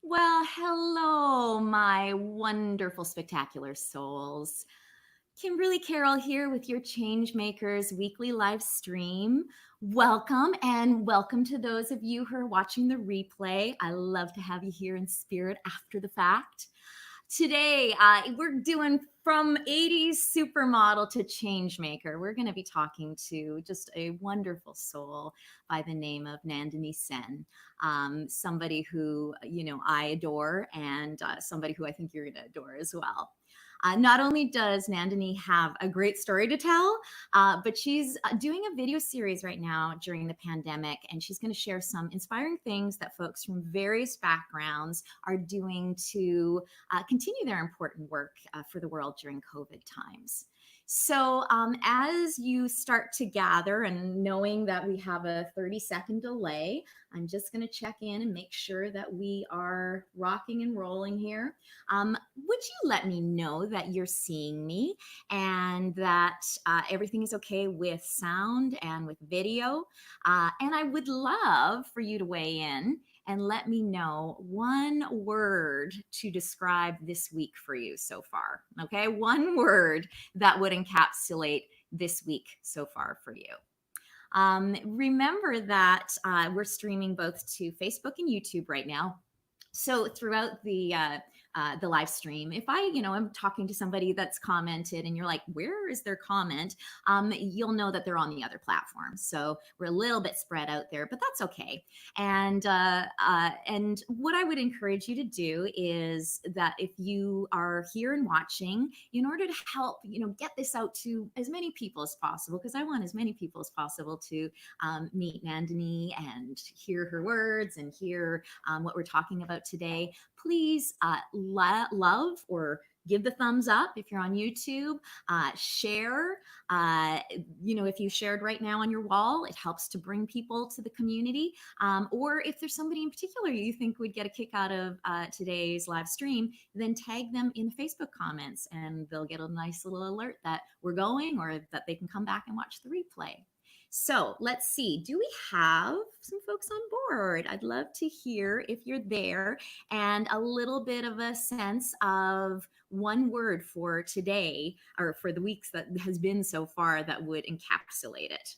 Well, hello, my wonderful, spectacular souls. Kimberly Carroll here with your Changemakers weekly live stream. Welcome, and welcome to those of you who are watching the replay. I love to have you here in spirit after the fact. Today, we're doing from 80s supermodel to changemaker. We're going to be talking to just a wonderful soul by the name of Nandinii Sen, somebody who, I adore, and somebody who I think you're going to adore as well. Not only does Nandinii have a great story to tell, but she's doing a video series right now during the pandemic, and she's going to share some inspiring things that folks from various backgrounds are doing to continue their important work for the world during COVID times. So, as you start to gather, and knowing that we have a 30-second delay, I'm just going to check in and make sure that we are rocking and rolling here. Would you let me know that you're seeing me and that everything is okay with sound and with video? And I would love for you to weigh in and let me know one word to describe this week for you so far. Okay, one word that would encapsulate this week so far for you. Remember that we're streaming both to Facebook and YouTube right now. So throughout the live stream, if I'm talking to somebody that's commented and you're like, where is their comment? You'll know that they're on the other platform. So we're a little bit spread out there, but that's okay. And what I would encourage you to do is that if you are here and watching, in order to help, get this out to as many people as possible, because I want as many people as possible to meet Nandinii and hear her words and hear what we're talking about today. Please love or give the thumbs up if you're on YouTube. Share. If you shared right now on your wall, it helps to bring people to the community. Or if there's somebody in particular you think would get a kick out of today's live stream, then tag them in the Facebook comments and they'll get a nice little alert that we're going, or that they can come back and watch the replay. So let's see. Do we have some folks on board? I'd love to hear if you're there, and a little bit of a sense of one word for today, or for the weeks that has been so far, that would encapsulate it.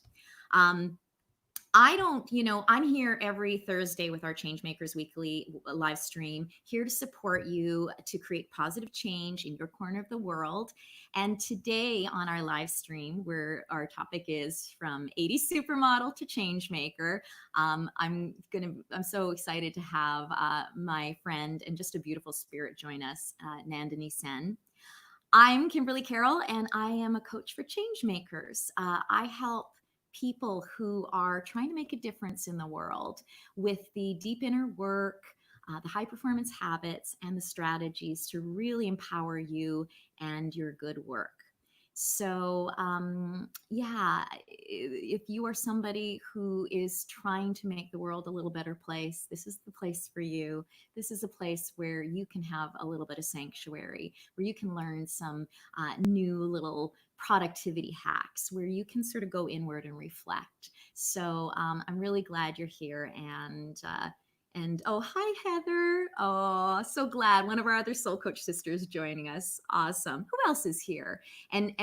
I'm here every Thursday with our Changemakers Weekly live stream, here to support you to create positive change in your corner of the world. And today on our live stream, where our topic is from 80s supermodel to changemaker, I'm so excited to have my friend and just a beautiful spirit join us, Nandinii Sen. I'm Kimberly Carroll, and I am a coach for changemakers. I help people who are trying to make a difference in the world with the deep inner work, the high performance habits, and the strategies to really empower you and your good work. So, if you are somebody who is trying to make the world a little better place, this is the place for you. This is a place where you can have a little bit of sanctuary, where you can learn some new little productivity hacks, where you can sort of go inward and reflect. So I'm really glad you're here. And oh, hi, Heather. Oh, so glad. One of our other soul coach sisters joining us. Awesome. Who else is here? And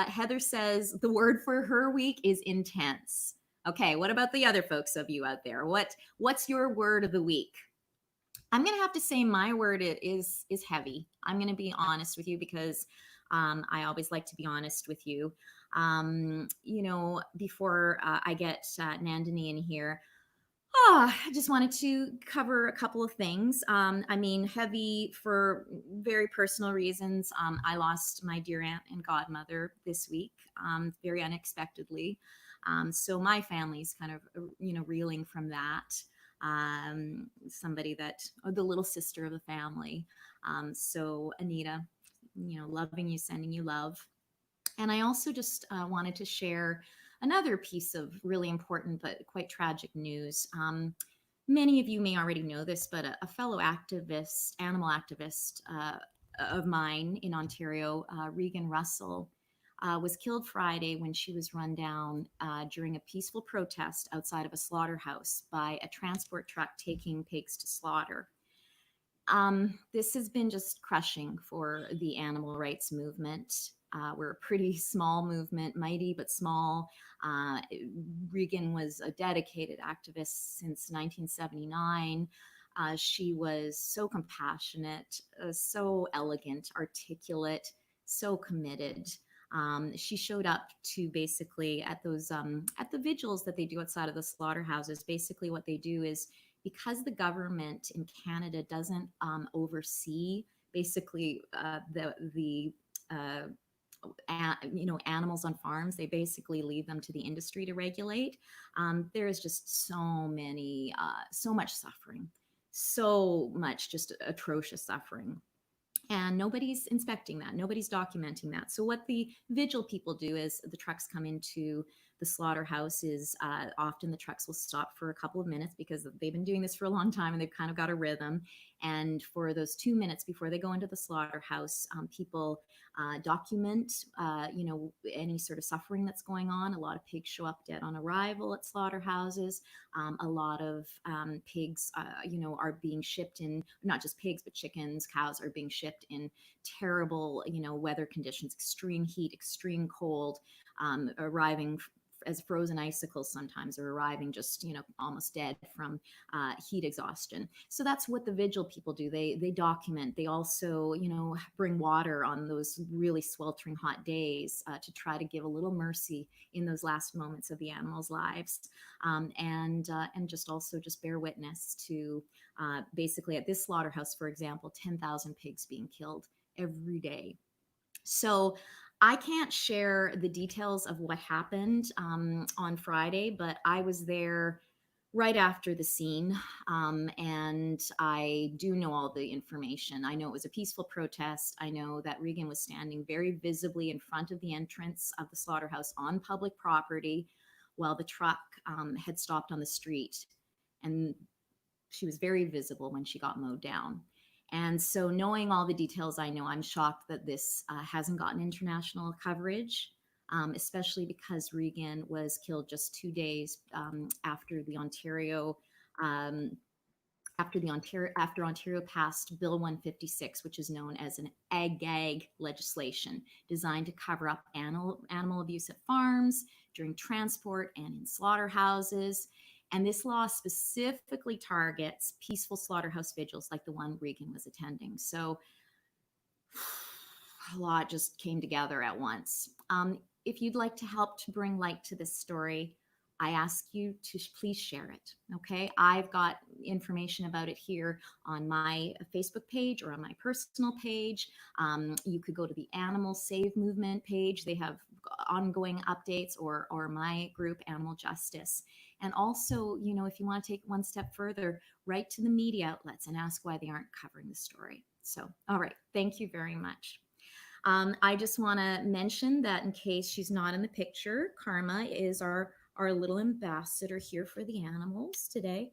Heather says the word for her week is intense. Okay, what about the other folks of you out there? What's your word of the week? I'm gonna have to say my word is heavy. I'm gonna be honest with you, because I always like to be honest with you. Before I get Nandinii in here, I just wanted to cover a couple of things. Heavy for very personal reasons. I lost my dear aunt and godmother this week, very unexpectedly. So my family's kind of, reeling from that. Somebody the little sister of the family. So Anita, loving you, sending you love. And I also just wanted to share another piece of really important but quite tragic news. Many of you may already know this, but a fellow activist, animal activist of mine in Ontario, Regan Russell, was killed Friday when she was run down during a peaceful protest outside of a slaughterhouse by a transport truck taking pigs to slaughter. This has been just crushing for the animal rights movement. We're a pretty small movement, mighty but small. Uh, Regan was a dedicated activist since 1979. She was so compassionate, so elegant, articulate, so committed. She showed up to basically at those at the vigils that they do outside of the slaughterhouses. Basically, what they do is, because the government in Canada doesn't oversee basically the uh, animals on farms. They basically leave them to the industry to regulate. There is just so much suffering, so much just atrocious suffering, and nobody's inspecting that, nobody's documenting that. So what the vigil people do is, the trucks come into the slaughterhouses. Often the trucks will stop for a couple of minutes because they've been doing this for a long time and they've kind of got a rhythm. And for those 2 minutes before they go into the slaughterhouse, people document any sort of suffering that's going on. A lot of pigs show up dead on arrival at slaughterhouses. A lot of pigs are being shipped in, not just pigs but chickens, cows are being shipped in terrible weather conditions, extreme heat, extreme cold, arriving as frozen icicles sometimes, or arriving just almost dead from heat exhaustion. So that's what the vigil people do. They document. They also bring water on those really sweltering hot days to try to give a little mercy in those last moments of the animals' lives, and just also just bear witness to basically, at this slaughterhouse, for example, 10,000 pigs being killed every day. So I can't share the details of what happened on Friday, but I was there right after the scene, and I do know all the information. I know it was a peaceful protest. I know that Regan was standing very visibly in front of the entrance of the slaughterhouse on public property while the truck had stopped on the street. And she was very visible when she got mowed down. And so, knowing all the details I know, I'm shocked that this hasn't gotten international coverage, especially because Regan was killed just 2 days after the Ontario. Um, after Ontario passed Bill 156, which is known as an ag-gag legislation designed to cover up animal abuse at farms, during transport, and in slaughterhouses. And this law specifically targets peaceful slaughterhouse vigils like the one Regan was attending. So a lot just came together at once. If you'd like to help to bring light to this story, I ask you to please share it. Okay, I've got information about it here on my Facebook page or on my personal page. You could go to the Animal Save Movement page. They have ongoing updates, or my group, Animal Justice. And also, if you want to take one step further, write to the media outlets and ask why they aren't covering the story. So, all right, thank you very much. I just want to mention that in case she's not in the picture, Karma is our little ambassador here for the animals today.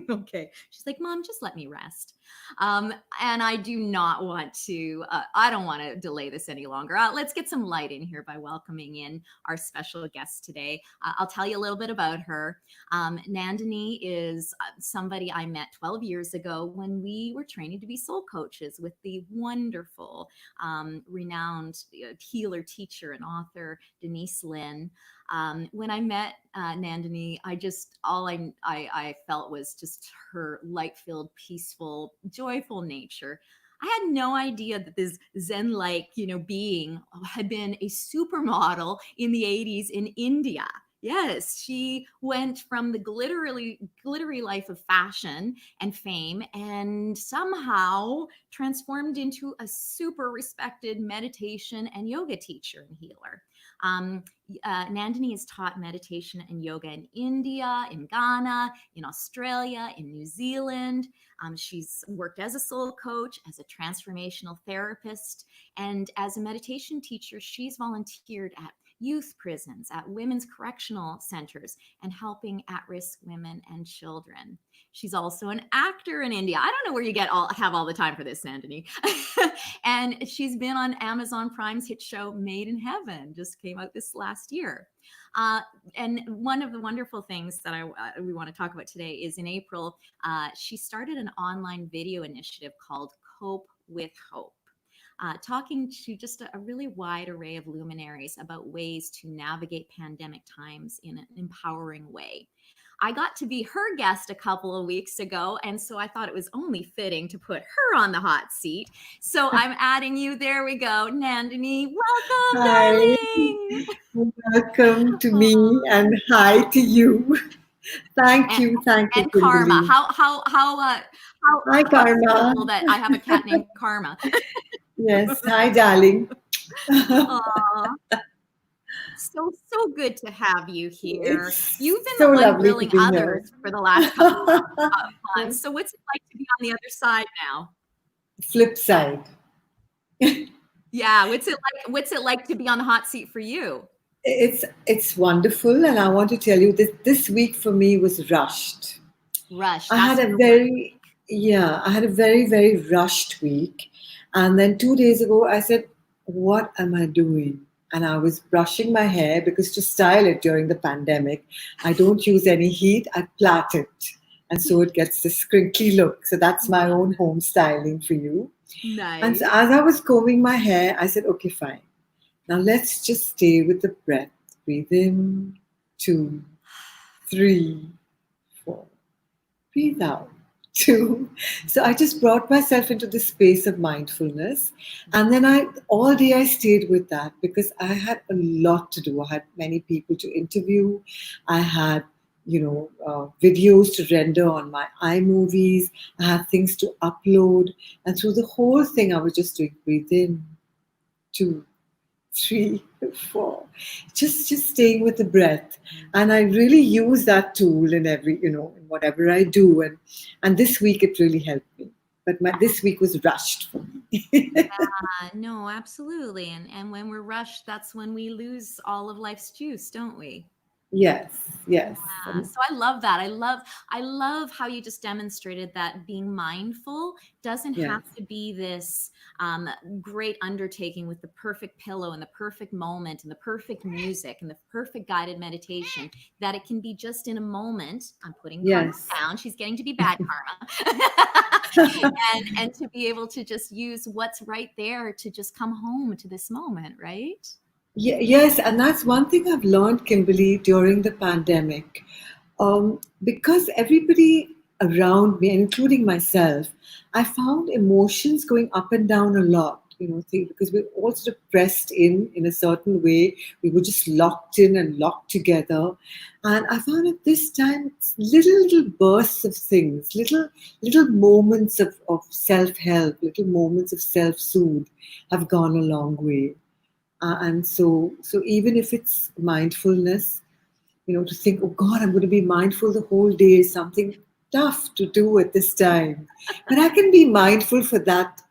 Okay. She's like, Mom, just let me rest. And I do not want to, I don't want to delay this any longer. Let's get some light in here by welcoming in our special guest today. I'll tell you a little bit about her. Nandinii is somebody I met 12 years ago when we were training to be soul coaches with the wonderful, renowned healer, teacher, and author, Denise Lynn. When I met Nandinii, I felt was just her light-filled, peaceful, joyful nature. I had no idea that this Zen-like, being had been a supermodel in the 80s in India. Yes, she went from the glittery life of fashion and fame, and somehow transformed into a super respected meditation and yoga teacher and healer. Nandinii has taught meditation and yoga in India, in Ghana, in Australia, in New Zealand. She's worked as a soul coach, as a transformational therapist, and as a meditation teacher. She's volunteered at youth prisons, at women's correctional centers, and helping at-risk women and children. She's also an actor in India. I don't know where you have all the time for this, Nandinii. And she's been on Amazon Prime's hit show Made in Heaven, just came out this last year. And one of the wonderful things that we want to talk about today is in April, she started an online video initiative called Cope with Hope. Talking to just a really wide array of luminaries about ways to navigate pandemic times in an empowering way. I got to be her guest a couple of weeks ago, and so I thought it was only fitting to put her on the hot seat. So I'm adding you. There we go. Nandinii, welcome, Hi, darling. welcome to me and hi to you. Thank And, you, Karma. Kimberly. Hi, How Karma. beautiful that I have a cat named Karma. Yes, hi, darling. Aww. So good to have you here. It's You've been so the one lovely to grilling be here. others for the last couple of months. So what's it like to be on the other side now? Flip side. Yeah, what's it like to be on the hot seat for you? It's wonderful, and I want to tell you this week for me was rushed. Rush, I had that's a your word. very I had a very rushed week, and then 2 days ago I said, "What am I doing?" And I was brushing my hair because to style it during the pandemic, I don't use any heat. I plait it, and so it gets this crinkly look. So that's my Love own it. home styling for you. And so Nice. as I was combing my hair, I said, "Okay, fine. Now let's just stay with the breath. Breathe in, 2, 3, 4. Breathe out, 2. So I just brought myself into this space of mindfulness. And then all day I stayed with that because I had a lot to do. I had many people to interview. I had, videos to render on my iMovies. I had things to upload. And through the whole thing, I was just doing breathe in, 2, 3, 4, just staying with the breath. And I really use that tool in in whatever I do. And this week it really helped me, but this week was rushed for me. No, absolutely. And when we're rushed, that's when we lose all of life's juice, don't we? Yes. So I love that. I love how you just demonstrated that being mindful doesn't Yes, have to be this great undertaking with the perfect pillow and the perfect moment and the perfect music and the perfect guided meditation. That it can be just in a moment. I'm putting Karma yes. down. She's getting to be bad Karma. And to be able to just use what's right there to just come home to this moment, right? Yes, and that's one thing I've learned, Kimberly, during the pandemic. Because everybody around me, including myself, I found emotions going up and down a lot. Because we're all sort of pressed in a certain way. We were just locked in and locked together. And I found at this time, it's little bursts of things, little moments of self-help, little moments of self-soothe have gone a long way. And so even if it's mindfulness, to think, oh God, I'm going to be mindful the whole day is something tough to do at this time. But I can be mindful for that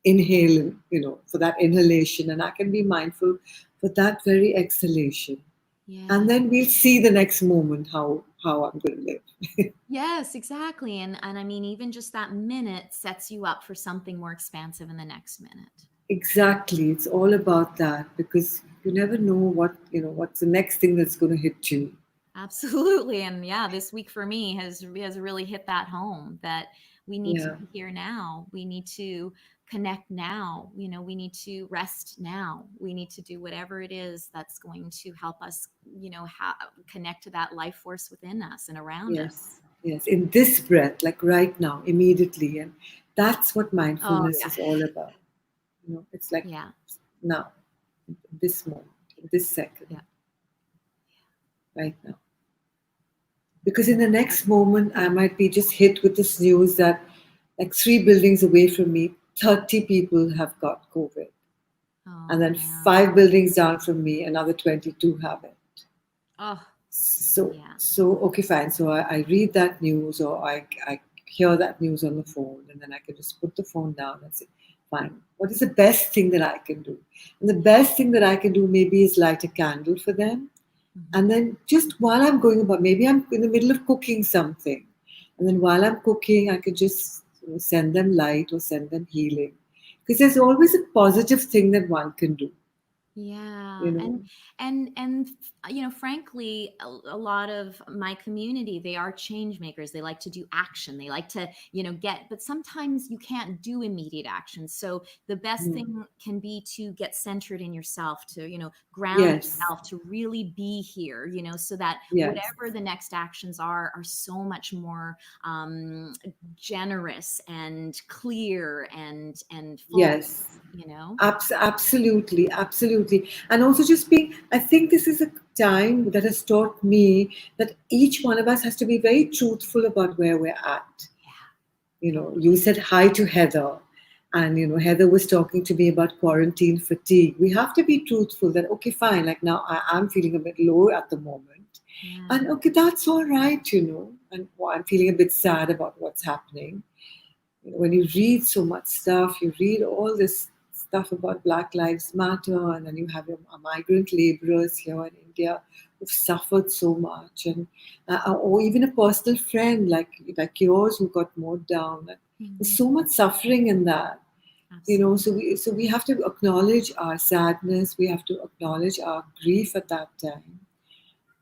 for that inhalation, and I can be mindful for that very exhalation. And Yeah. then we'll see the next moment how I'm going to live. Yes, exactly. And I mean, even just that minute sets you up for something more expansive in the next minute. Exactly. It's all about that because you never know what's the next thing that's going to hit you. Absolutely. And yeah, this week for me has really hit that home that we need to Yeah. be here now. We need to connect now. We need to rest now. We need to do whatever it is that's going to help us, connect to that life force within us and around us. Yes. In this breath, like right now, immediately. And that's what Oh, mindfulness yeah. is all about. It's like Yeah. now, this moment, this Yeah. second, right now. Because in the next moment, I might be just hit with this news that, like 3 buildings away from me, 30 people have got COVID. Oh, And then man. 5 buildings down from me, another 22 have it. Oh, yeah. So okay, fine. So I read that news or I hear that news on the phone, and then I can just put the phone down and say, Fine. What is the best thing that I can do? And the best thing that I can do maybe is light a candle for them. Mhm. And then just while I'm going about, maybe I'm in the middle of cooking something. And then while I'm cooking, I could just send them light or send them healing. Because there's always a positive thing that one can do, you Yeah, know. frankly, a lot of my community, they are change makers. They like to do action. They like to, but sometimes you can't do immediate action. So the best Mm. thing can be to get centered in yourself, to, ground Yes, yourself, to really be here, so that yes, whatever the next actions are so much more generous and clear and full, yes. you know? Absolutely, absolutely. And also just being, I think this is a time that has taught me that each one of us has to be very truthful about where we're at. You know, you Totally. said hi to Heather, and Heather was talking to me about quarantine fatigue. We have to be truthful that, okay, fine, like now I'm feeling a bit low at the moment. Yeah. And okay, that's all right, and I'm feeling a bit sad about what's happening. When you read so much stuff, you read all this stuff about Black Lives Matter, and then you have your migrant laborers here in India who've suffered so much, and or even a personal friend like yours who got mowed down. There's Mhm. so much suffering in that, Absolutely. So we have to acknowledge our sadness. We have to acknowledge our grief at that time,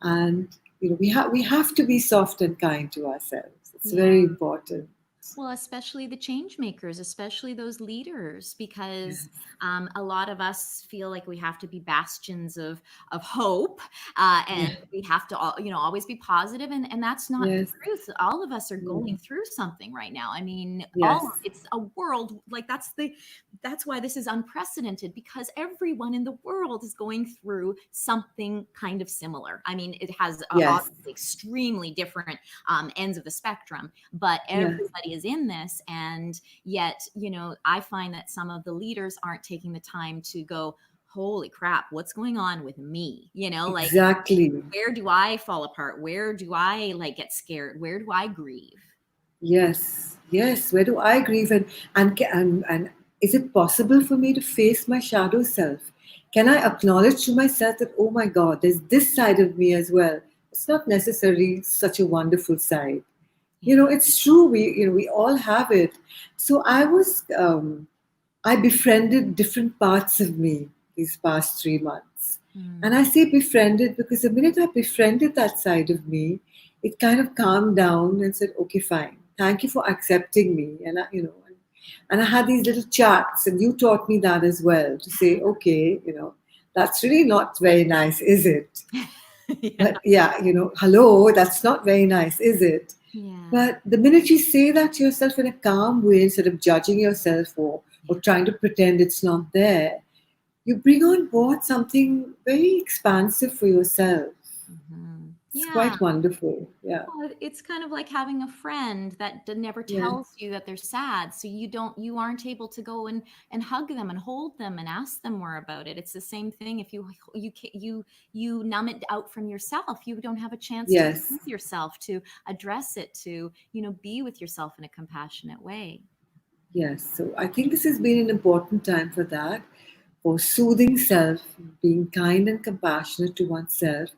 and we have to be soft and kind to ourselves. It's Yeah. very important. Well, especially the change makers, especially those leaders, because Yes. a lot of us feel like we have to be bastions of hope, and Yeah. we have to, always be positive, and that's not the Yes. truth. All of us are Mm. going through something right now. I mean, Yes. it's a world like that's why this is unprecedented, because everyone in the world is going through something kind of similar. I mean, it has Yes. obviously extremely different ends of the spectrum, but Yeah. everybody is in this. And yet, I find that some of the leaders aren't taking the time to go, holy crap, what's going on with me? Like, Exactly. where do I fall apart? Where do I like get scared? Where do I grieve? Yes. Yes. Where do I grieve, and is it possible for me to face my shadow self? Can I acknowledge to myself that, oh my God, there's this side of me as well? It's not necessarily such a wonderful side. Yeah. It's true. We all have it. So I befriended different parts of me these past 3 months. And I Mm. say befriended because the minute I befriended that side of me, it kind of calmed down and said, okay, fine. Thank you for accepting me. And I had these little chats, and you taught me that as well to say, okay, that's really not very nice, is it? Yeah. But yeah, hello, that's not very nice, is it? Yeah. But the minute you say that to yourself in a calm way, instead of judging yourself or trying to pretend it's not there, you bring on board something very expansive for yourself. Mhm. It's Yeah. quite wonderful. Yeah. Well, it's kind of like having a friend that never Yes. tells you that they're sad, so you aren't able to go and hug them and hold them and ask them more about it. It's the same thing if you numb it out from yourself. You don't have a chance to be Yes. with yourself, to address it, to be with yourself in a compassionate way. Yes. So I think this has been an important time for that, for soothing self, being kind and compassionate to oneself,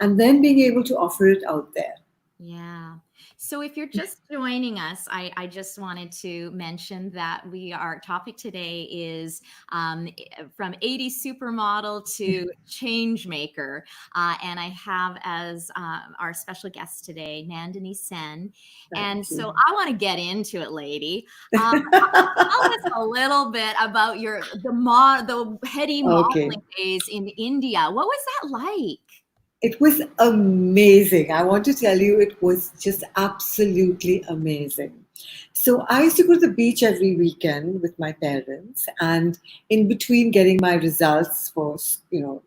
and then being able to offer it out there. Yeah. So if you're just joining us, I just wanted to mention that our topic today is from 80s supermodel to changemaker. And I have as our special guest today, Nandinii Sen. And Thank so you. I want to get into it, lady. Tell us a little bit about the heady Okay. modeling days in India. What was that like? It was amazing. I want to tell you, it was just absolutely amazing. So I used to go to the beach every weekend with my parents, and in between getting my results for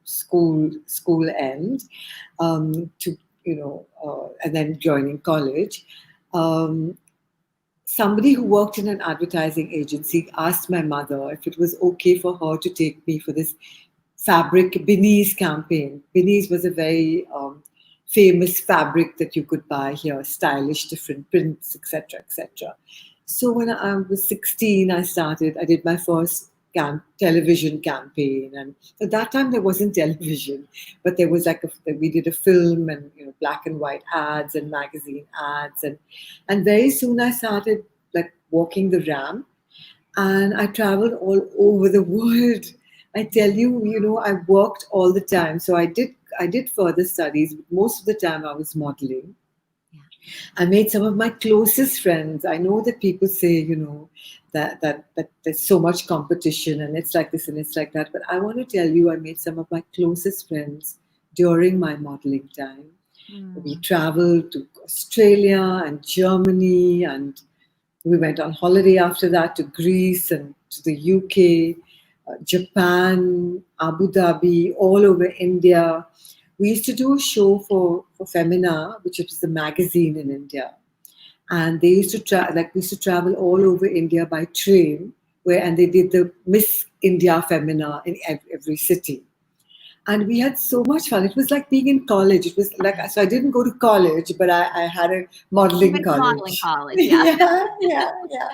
school end, to and then joining college. Um, Somebody who worked in an advertising agency asked my mother if it was okay for her to take me for this fabric beanies campaign. Beanies was a very famous fabric that you could buy here, stylish, different prints, etc., etc. So when I was 16, I did my first television campaign. And at that time, there wasn't television, but there was like we did a film and, black and white ads and magazine ads. And very soon I started like walking the ramp, and I traveled all over the world. I tell you, I worked all the time. So I did further studies, but most of the time I was modeling. Yeah. I made some of my closest friends. I know that people say, that there's so much competition and it's like this and it's like that. But I want to tell you, I made some of my closest friends during my modeling time. We Mm. traveled to Australia and Germany, and we went on holiday after that to Greece and to the UK, Japan, Abu Dhabi, all over India. We used to do a show for Femina, which was the magazine in India. And they used to we used to travel all over India by train, and they did the Miss India Femina in every city. And we had so much fun. It was like being in college. It was like, so I didn't go to college, but I had a You modeling went to modeling college. college, yeah. Yeah, yeah, yeah.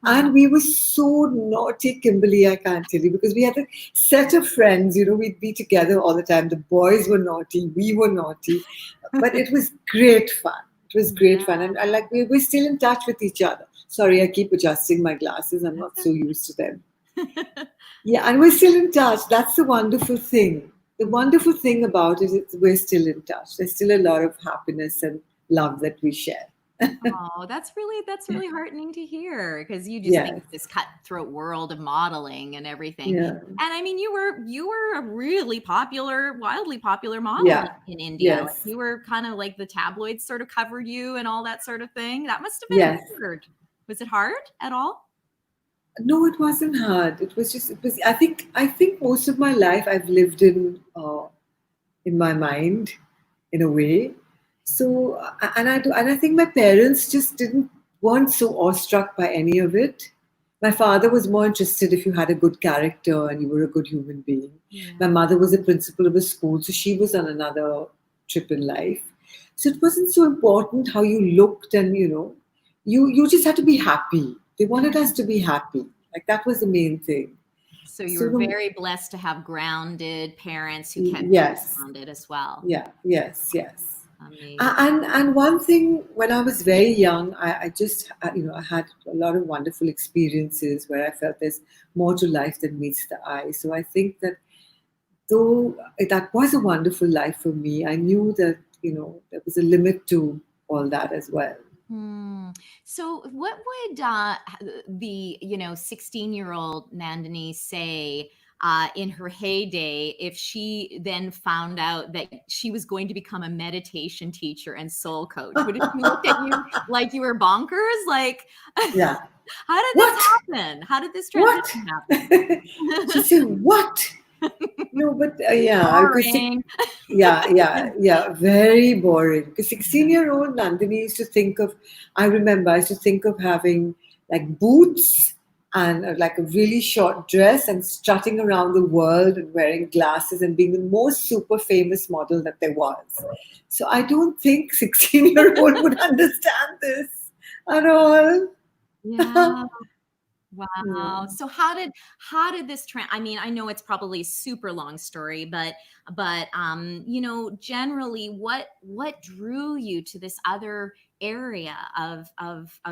Oh, And we were so naughty, Kimberly, I can't tell you, because we had a set of friends, we'd be together all the time. The boys were naughty, we were naughty, but it was great fun. It was great yeah. fun. And we're still in touch with each other. Sorry, I keep adjusting my glasses. I'm not That's so used to them. okay. Yeah, and we're still in touch. That's the wonderful thing. The wonderful thing about it is we're still in touch. There's still a lot of happiness and love that we share. Oh, that's really heartening to hear because you just think Yes. of this cutthroat world of modeling and everything. Yeah. And I mean, you were a really popular, wildly popular model Yeah. in India. Like Yes. you were kind of like the tabloids sort of covered you and all that sort of thing. That must have been Yes. weird. Was it hard at all? No, it wasn't hard. It was, I think most of my life I've lived in my mind, in a way. So, and I think my parents just weren't so awestruck by any of it. My father was more interested if you had a good character and you were a good human being. My Yeah. mother was a principal of a school, so she was on another trip in life. So it wasn't so important how you looked, and you just had to be happy. They wanted us to be happy. Like that was the main thing. So you So were no, very blessed to have grounded parents who kept you yes, grounded as well. yeah, yes, yes. Amazing. And one thing, when I was very young, I just I had a lot of wonderful experiences where I felt there's more to life than meets the eye. So I think that though that was a wonderful life for me, I knew that there was a limit to all that as well. Hmm. So, what would the 16-year-old Nandini say in her heyday if she then found out that she was going to become a meditation teacher and soul coach? Would she look at you like you were bonkers? Like, Yeah. how did this What? happen? How did this What? transition happen? She said, "What?" No, but yeah, because Boring. yeah, yeah, yeah, very boring. Because 16-year-old Nandini used to think of, I remember, I used to think of having like boots and like a really short dress and strutting around the world and wearing glasses and being the most super famous model that there was. So I don't think 16-year-old would understand this at all. Yeah. Wow. Mm. So how did this I mean, I know it's probably a super long story, but generally what drew you to this other area of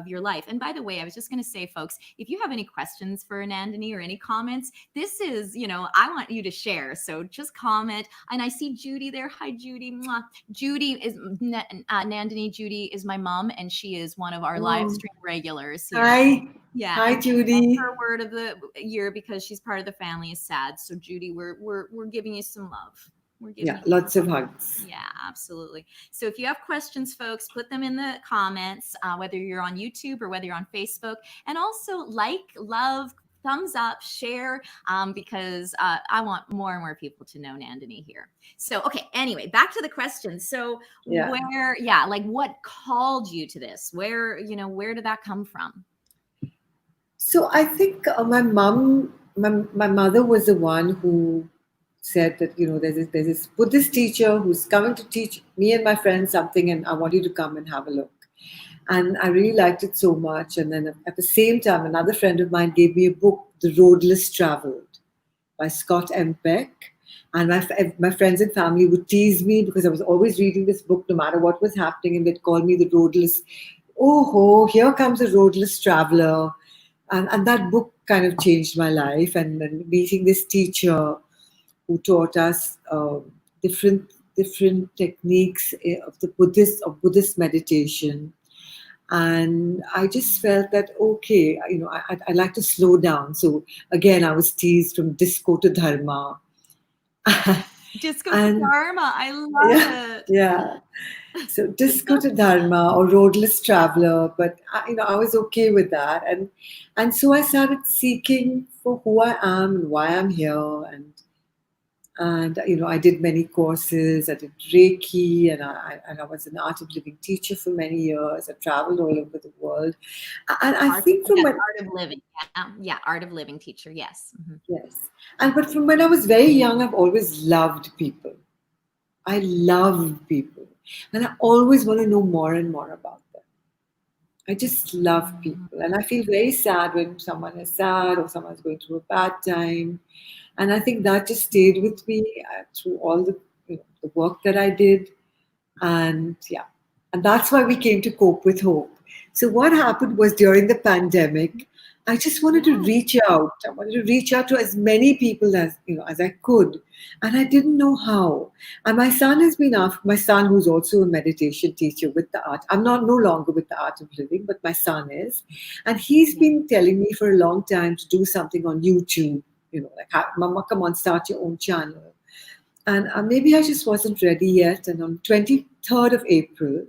your life? And by the way, I was just going to say, folks, if you have any questions for Nandini or any comments, this is, I want you to share. So just comment. And I see Judy there. Hi, Judy. Mwah. Judy is Nandini. Judy is my mom, and she is one of our live Oh, stream regulars here. hi. Yeah, Hi, and Judy. her word of the year because she's part of the family is sad. So Judy, we're giving you some love. We're giving Yeah, you some lots of love. hugs. Yeah, absolutely. So if you have questions, folks, put them in the comments, whether you're on YouTube or whether you're on Facebook, and also like, love, thumbs up, share, because I want more and more people to know Nandini here. So okay, anyway, back to the question. So Yeah. like what called you to this? Where did that come from? So I think my mother was the one who said that there's this Buddhist teacher who's coming to teach me and my friends something, and I want you to come and have a look. And I really liked it so much. And then at the same time, another friend of mine gave me a book, The Road Less Traveled by Scott M. Peck. And my friends and family would tease me because I was always reading this book no matter what was happening, and they'd call me the roadless. Oh, ho, here comes a roadless traveler. And that book kind of changed my life. And then meeting this teacher who taught us different techniques of Buddhist meditation, and I just felt that okay, I like to slow down. So again, I was teased from disco to dharma, Disco to and Dharma. I yeah, love it. yeah. So disco to dharma or roadless traveler, but I was okay with that, and so I started seeking for who I am and why I'm here, and I did many courses. I did Reiki, and I was an art of living teacher for many years. I traveled all over the world, and I Art, think from yes, my Art of Living. Yeah, Art of Living teacher. Yes. Mhm. yes, and but from when I was very young, I've always loved people. I love people, and I always want to know more and more about them. I just love Mhm. people, and I feel very sad when someone is sad or someone's going through a bad time. And I think that just stayed with me through all the work that I did. And yeah, and that's why we came to Cope with Hope. So what happened was during the pandemic, I just wanted to Yeah. reach out. I wanted to reach out to as many people as I could, and I didn't know how. And my son has been asked. My son, who's also a meditation teacher with the art. I'm not no longer with the Art of Living, but my son is, and he's Yeah. been telling me for a long time to do something on YouTube. Like, Mama, come on, start your own channel. And maybe I just wasn't ready yet. And on 23rd of April,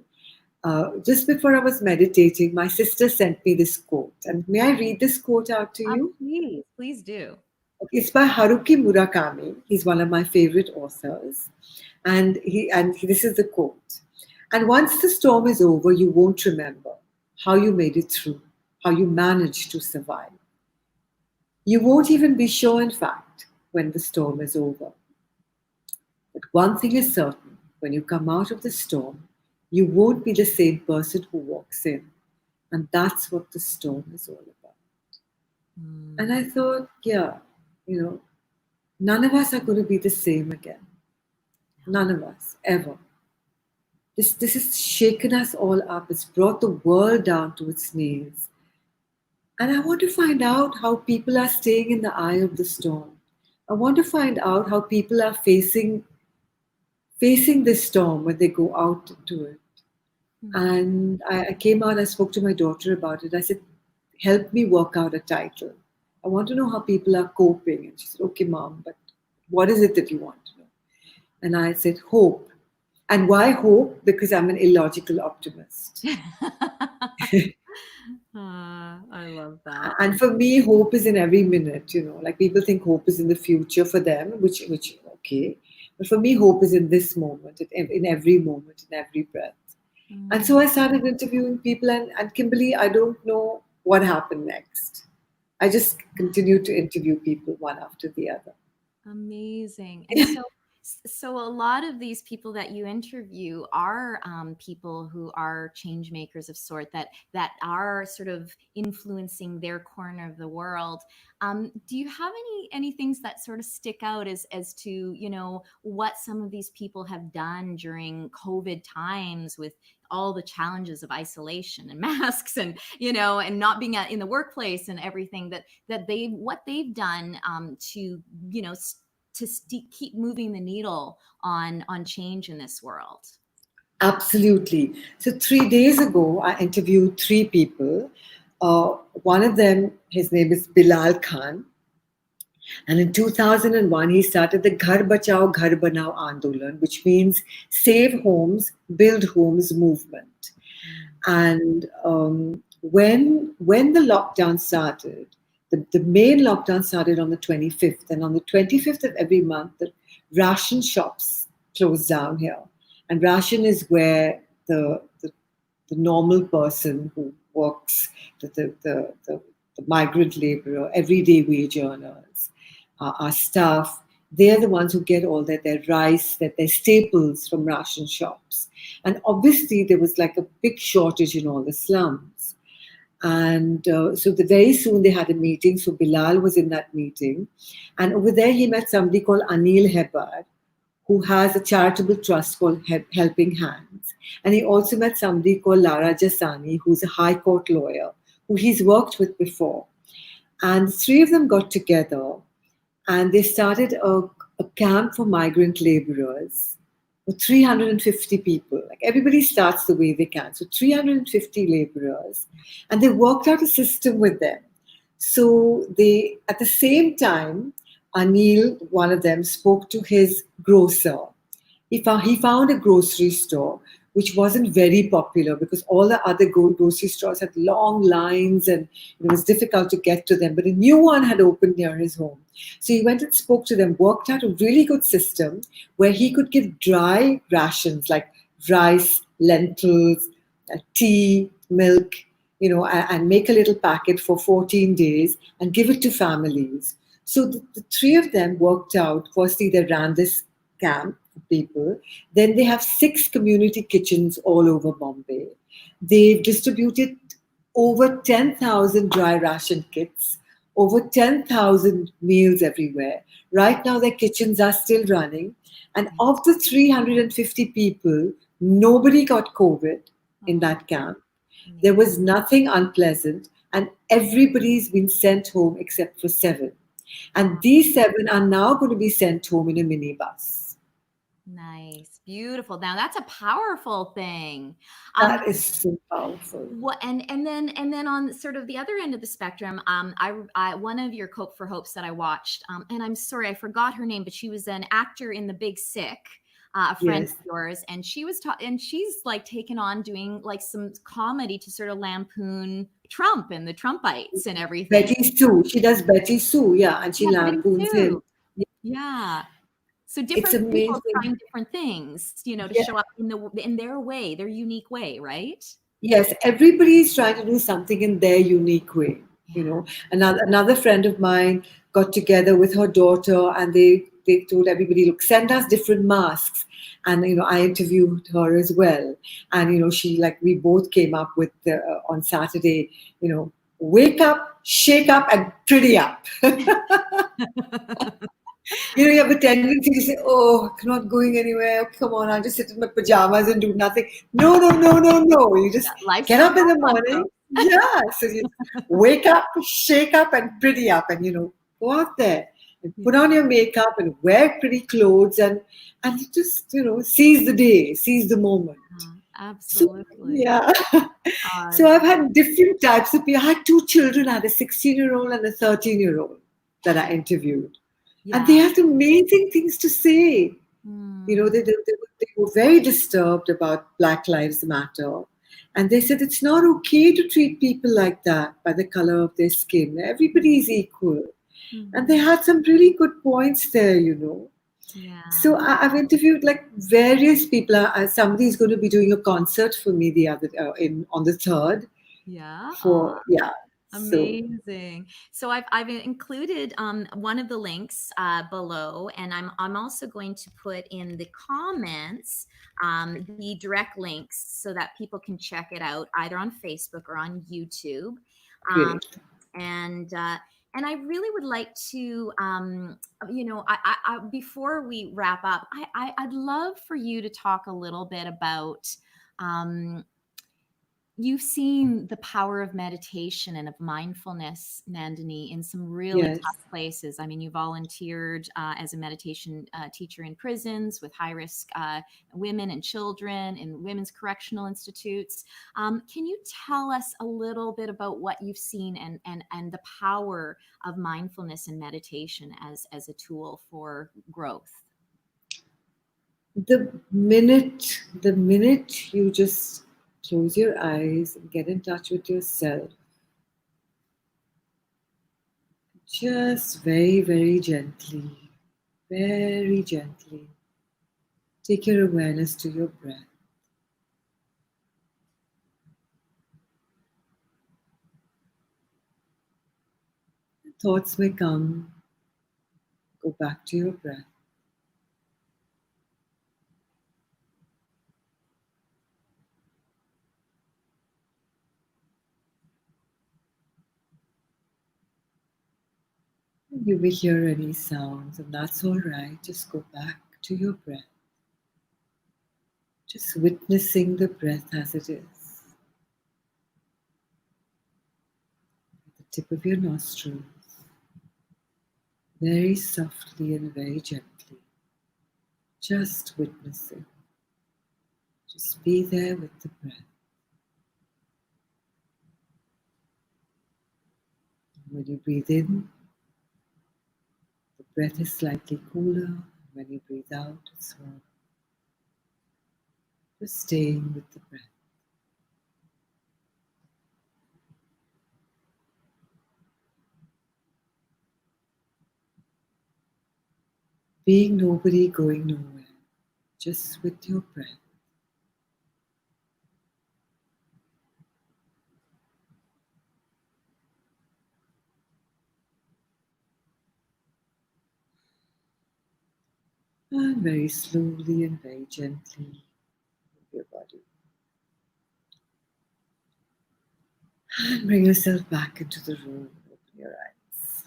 just before I was meditating, my sister sent me this quote. And may I read this quote out to you? Please, please do. Okay, it's by Haruki Murakami. He's one of my favorite authors. This is the quote. And once the storm is over, you won't remember how you made it through, how you managed to survive. You won't even be sure, in fact, when the storm is over. But one thing is certain, when you come out of the storm, you won't be the same person who walks in. And that's what the storm is all about. And Mm. I thought, yeah, you know, none of us are going to be the same again. None of us, ever. This has shaken us all up. It's brought the world down to its knees. And I want to find out how people are staying in the eye of the storm. I want to find out how people are facing this storm when they go out into it. Mm. And I came out, I spoke to my daughter about it. I said, help me work out a title. I want to know how people are coping. And she said, okay, mom, but what is it that you want to know? And I said, hope. And why hope? Because I'm an illogical optimist. I love that. And for me, hope is in every minute. Like people think hope is in the future for them, which okay. But for me, hope is in this moment, in every moment, in every breath. And so Mm. I started interviewing people, and Kimberly, I don't know what happened next. I just continued to interview people one after the other. Amazing. And so a lot of these people that you interview are people who are change makers of sort that are sort of influencing their corner of the world. Do you have any things that sort of stick out as to what some of these people have done during COVID times with all the challenges of isolation and masks and and not being in the workplace and everything that they've done to keep moving the needle on change in this world. Absolutely. So 3 days ago, I interviewed three people. One of them, his name is Bilal Khan. And in 2001, he started the Ghar Bachao Ghar Banao Andolan, which means save homes, build homes movement. And when the lockdown started, the main lockdown started on the 25th, and on the 25th of every month, the ration shops closed down here. And ration is where the normal person who works, the migrant laborer, everyday wage earners, our staff, They're the ones who get all their rice, their staples from ration shops. And obviously, there was like a big shortage in all the slums. And so very soon they had a meeting. So Bilal was in that meeting. And over there, he met somebody called Anil Hebar, who has a charitable trust called Helping Hands. And he also met somebody called Lara Jasani, who's a high court lawyer, who he's worked with before. And the three of them got together and they started a camp for migrant laborers for 350 people. Like everybody starts the way they can. So 350 laborers. And they worked out a system with them. So they, at the same time, Anil, one of them, spoke to his grocer. He found a grocery store which wasn't very popular because all the other grocery stores had long lines and it was difficult to get to them. But a new one had opened near his home. So he went and spoke to them, worked out a really good system where he could give dry rations like rice, lentils, tea, milk, and make a little packet for 14 days and give it to families. So the three of them worked out. Firstly, they ran this camp for people. Then they have 6 community kitchens all over Bombay. They've distributed over 10,000 dry ration kits, over 10,000 meals everywhere. Right now, their kitchens are still running. And of the 350 people, nobody got COVID in Oh, that camp. There amazing. was nothing unpleasant, and everybody's been sent home except for 7. And Oh, these 7 are now going to be sent home in a minibus. nice. Beautiful. Now that's a powerful thing. That is so powerful. What and then on sort of the other end of the spectrum, I one of your Cope for Hopes that I watched, and I'm sorry I forgot her name, but she was an actor in The Big Sick, a friend Yes. of yours, and and she's like taken on doing like some comedy to sort of lampoon Trump and the Trumpites and everything. Betty Sue. She does Betty Sue, yeah, and she Yeah, Betty lampoons him. too. Yeah. So It's different people amazing. trying different things, to Yeah. show up in their way, their unique way, right? Yes, everybody is trying to do something in their unique way. Yeah. Another friend of mine got together with her daughter, and they told everybody, look, send us different masks. And I interviewed her as well, and she like we both came up with on Saturday, wake up, shake up, and pretty up. You have a tendency to say, "Oh, I'm not going anywhere. Come on, I'll just sit in my pajamas and do nothing." No, no, no, no, no. You just Life's get not up in the all morning. fun, Yeah. So you wake up, shake up, and pretty up, and go out there and folks. put on your makeup and wear pretty clothes and you just seize the day, seize the moment. Yeah, So absolutely. yeah. So I've had different types of people. I had 2 children. I had a 16-year-old and a 13-year-old that I interviewed. And they Yeah. had amazing things to say. Mm, They were very disturbed about Black Lives Matter. And they said it's not okay to treat people like that by the color of their skin. Everybody is equal. And they mhm. had some really good points there. So Yeah. I've interviewed like various people. Somebody's going to be doing a concert for me the other in on the third. Yeah. For yeah. So Amazing. So I've included one of the links below, and I'm also going to put in the comments the direct links so that people can check it out either on Facebook or on YouTube. Um, great. and uh, and I really would like to, before we wrap up, I'd love for you to talk a little bit about. Um, You've seen the power of meditation and of mindfulness, Nandini, in some really Yes. tough places. I mean, you volunteered as a meditation teacher in prisons with high risk women and children in women's correctional institutes. Can you tell us a little bit about what you've seen and the power of mindfulness and meditation as a tool for growth? The minute you just close your eyes and get in touch with yourself, just very, very gently, take your awareness to your breath. Thoughts may come, Go back to your breath. You may hear any sounds, and that's all right. Just go back to your breath. Just witnessing the breath as it is. At the tip of your nostrils, very softly and very gently. Just witnessing. Just be there with the breath. When you breathe in, the breath is slightly cooler. When you breathe out, it's warm. Just staying with the breath. Being nobody, going nowhere. Just with your breath. And very slowly and very gently move your body. And bring yourself back into the room. Open your eyes.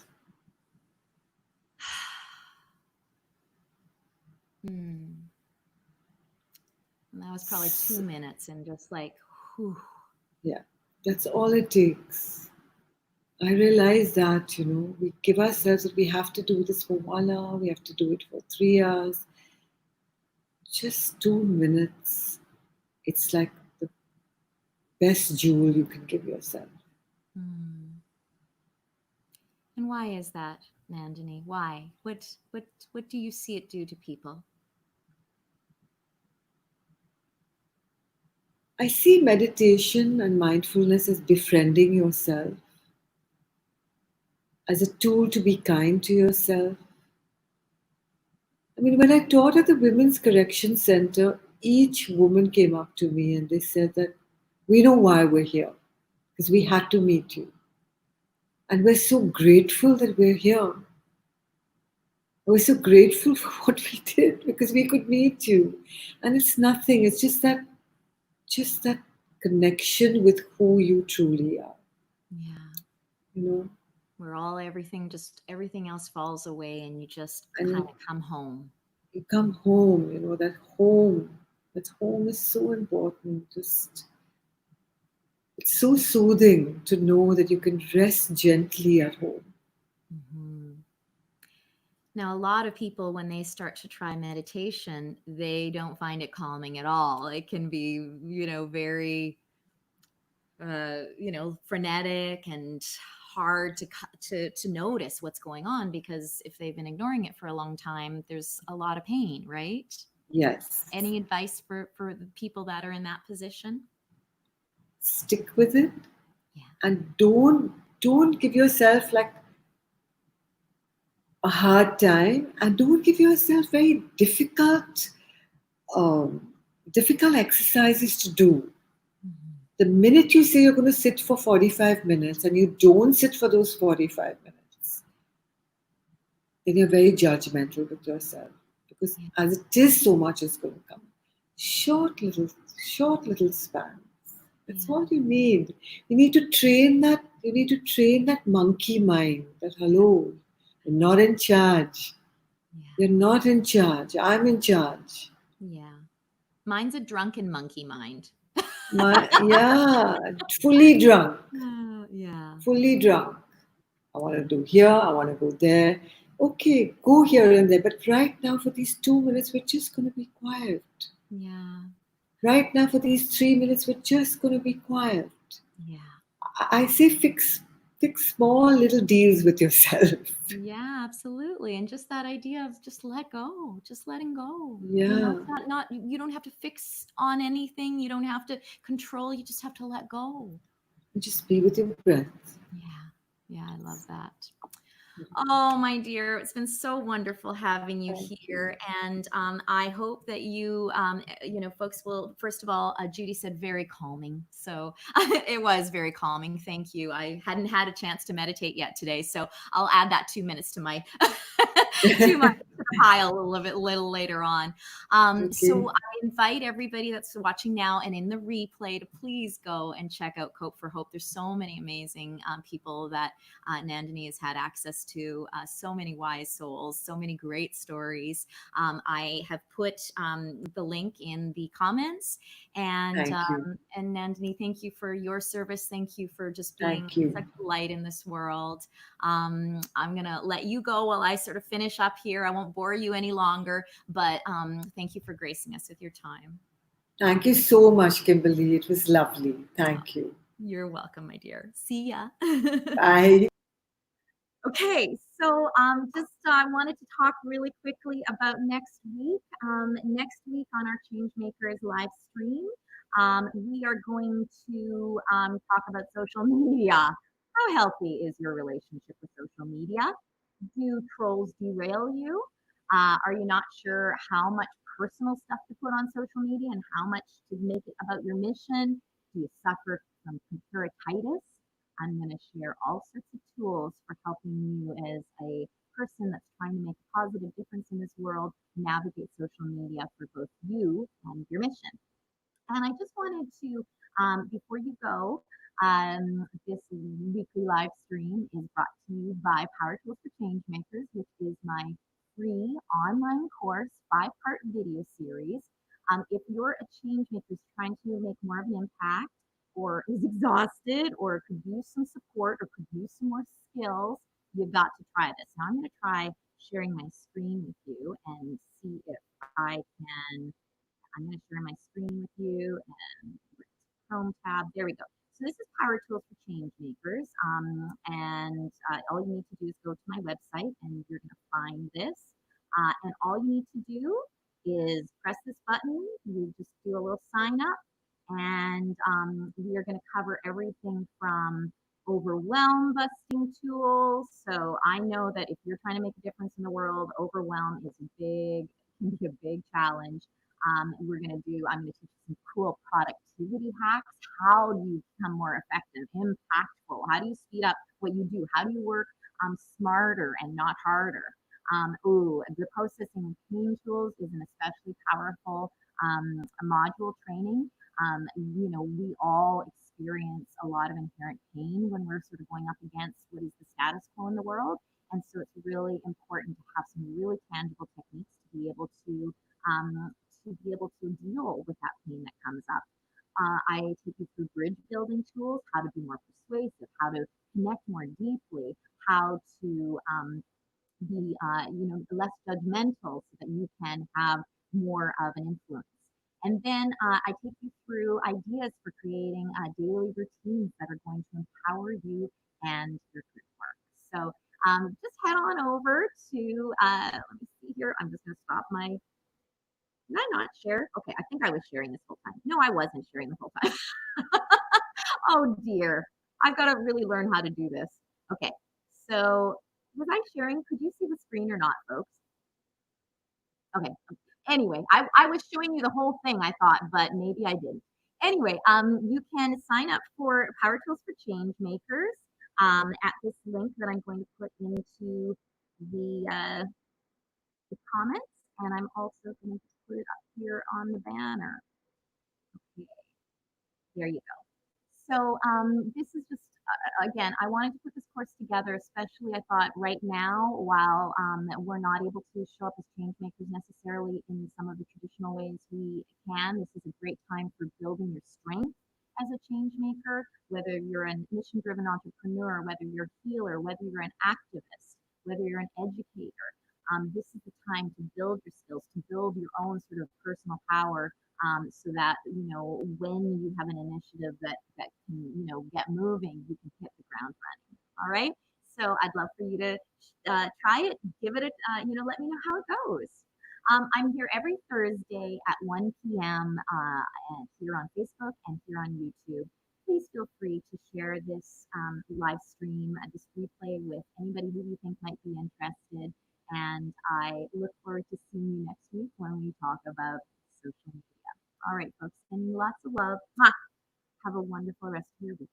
Hmm. And that was probably 2 minutes and just like, whew. Yeah, that's all it takes. I realize that, we give ourselves that we have to do this for 1 hour, we have to do it for 3 hours. Just 2 minutes. It's like the best jewel you can give yourself. Hmm. And why is that, Nandini? Why? What do you see it do to people? I see meditation and mindfulness as befriending yourself, as a tool to be kind to yourself. I mean, when I taught at the Women's Correction Center, each woman came up to me and they said that we know why we're here, because we had to meet you. And we're so grateful that we're here. We're so grateful for what we did because we could meet you. And it's nothing, it's just that connection with who you truly are. Yeah. You know? Where everything else falls away and you just kind And of come home. you come home, that home. That home is so important. Just it's so soothing to know that you can rest gently at home. Hmm. Now, a lot of people, when they start to try meditation, they don't find it calming at all. It can be, very, frenetic and hard to notice what's going on because if they've been ignoring it for a long time, there's a lot of pain, right? Yes. Any advice for the people that are in that position? Stick with it Yeah. and don't give yourself like a hard time, and don't give yourself very um, difficult exercises to do. Mhm. The minute you say you're going to sit for 45 minutes and you don't sit for those 45 minutes, then you're very judgmental with yourself because Yeah. as it is, so much is going to come. Short little, short little spans. That's Yeah. what you need. You need to train that. You need to train that monkey mind. That hello, you're not in charge. Yeah. You're not in charge. I'm in charge. Yeah. Mine's a drunken monkey mind. Yeah, fully drunk, Yeah. fully drunk. I want to do here. I want to go there. Okay, go here and there. But right now, for these 2 minutes, we're just going to be quiet. Yeah. Right now, for these 3 minutes, we're just going to be quiet. Yeah. I say fix small little deals with yourself. Yeah, absolutely. And just that idea of just let go, just letting go. Yeah, It's not you don't have to fix on anything. You don't have to control. You just have to let go. just be with your breath. Yeah. Yeah, I love that. Oh, my dear, it's been so wonderful having you Thank here. you. And I hope that folks will, first of all, Judy said very calming. So it was very calming. Thank you. I hadn't had a chance to meditate yet today. So I'll add that 2 minutes to my too much to the pile a little later on. So Okay. I invite everybody that's watching now and in the replay to please go and check out Cope for Hope. There's so many amazing people that Nandinii has had access to, so many wise souls, so many great stories. I have put the link in the comments, Thank you. and Nandini, thank you for your service. Thank you for just being Thank you. such a light in this world. I'm gonna let you go while I sort of finish up here. I won't bore you any longer, but thank you for gracing us with your time. Thank you so much, Kimberly. It was lovely. Thank you. You're welcome, my dear. See ya. Bye. Okay, so just I wanted to talk really quickly about next week. Next week on our Changemakers live stream, we are going to talk about social media. How healthy is your relationship with social media? Do trolls derail you? Are you not sure how much personal stuff to put on social media and how much to make it about your mission? Do you suffer from comparatitis? I'm going to share all sorts of tools for helping you as a person that's trying to make a positive difference in this world navigate social media for both you and your mission. And I just wanted to, before you go, this weekly live stream is brought to you by Power Tools for Changemakers, which is my free online course, 5-part video series. If you're a change maker trying to make more of an impact, or is exhausted, or could use some support, or could use some more skills, you've got to try this. Now I'm going to try sharing my screen with you and see if I can. I'm going to share my screen with you and Chrome tab. There we go. So this is Power Tools for Change Makers. And all you need to do is go to my website and you're going to find this. And all you need to do is press this button. You just do a little sign up and we are going to cover everything from overwhelm busting tools. So I know that if you're trying to make a difference in the world, overwhelm is can be a big challenge. I'm going to teach you some cool productivity hacks. How do you become more effective, impactful? How do you speed up what you do? How do you work smarter and not harder? The processing and pain tools is an especially powerful module training. We all experience a lot of inherent pain when we're sort of going up against what is the status quo in the world. And so it's really important to have some really tangible techniques um, to be able to deal with that pain that comes up. I take you through bridge building tools, how to be more persuasive, how to connect more deeply, how to be less judgmental so that you can have more of an influence. And then I take you through ideas for creating daily routines that are going to empower you and your group work. So just head on over to, let me see here. I'm just going to stop my, did I not share? Okay, I think I was sharing this whole time. No, I wasn't sharing the whole time. Oh dear. I've got to really learn how to do this. Okay, so was I sharing? Could you see the screen or not, folks? Okay. Anyway, I was showing you the whole thing, I thought, but maybe I didn't. Anyway, you can sign up for Power Tools for Change Makers at this link that I'm going to put into the comments, and I'm also going to put it up here on the banner. Okay, there you go. So this is just, again, I wanted to put this course together, especially I thought right now, while we're not able to show up as change makers necessarily in some of the traditional ways we can. This is a great time for building your strength as a change maker, whether you're a mission-driven entrepreneur, whether you're a healer, whether you're an activist, whether you're an educator. This is the time to build your skills, to build your own sort of personal power so that when you have an initiative that can get moving, you can hit the ground running. All right. So I'd love for you to try it, give it a let me know how it goes. I'm here every Thursday at 1 p.m. And here on Facebook and here on YouTube. Please feel free to share this live stream, this replay with anybody who you think might be interested. And I look forward to seeing you next week when we talk about social media. All right, folks, sending you lots of love. Have a wonderful rest of your week.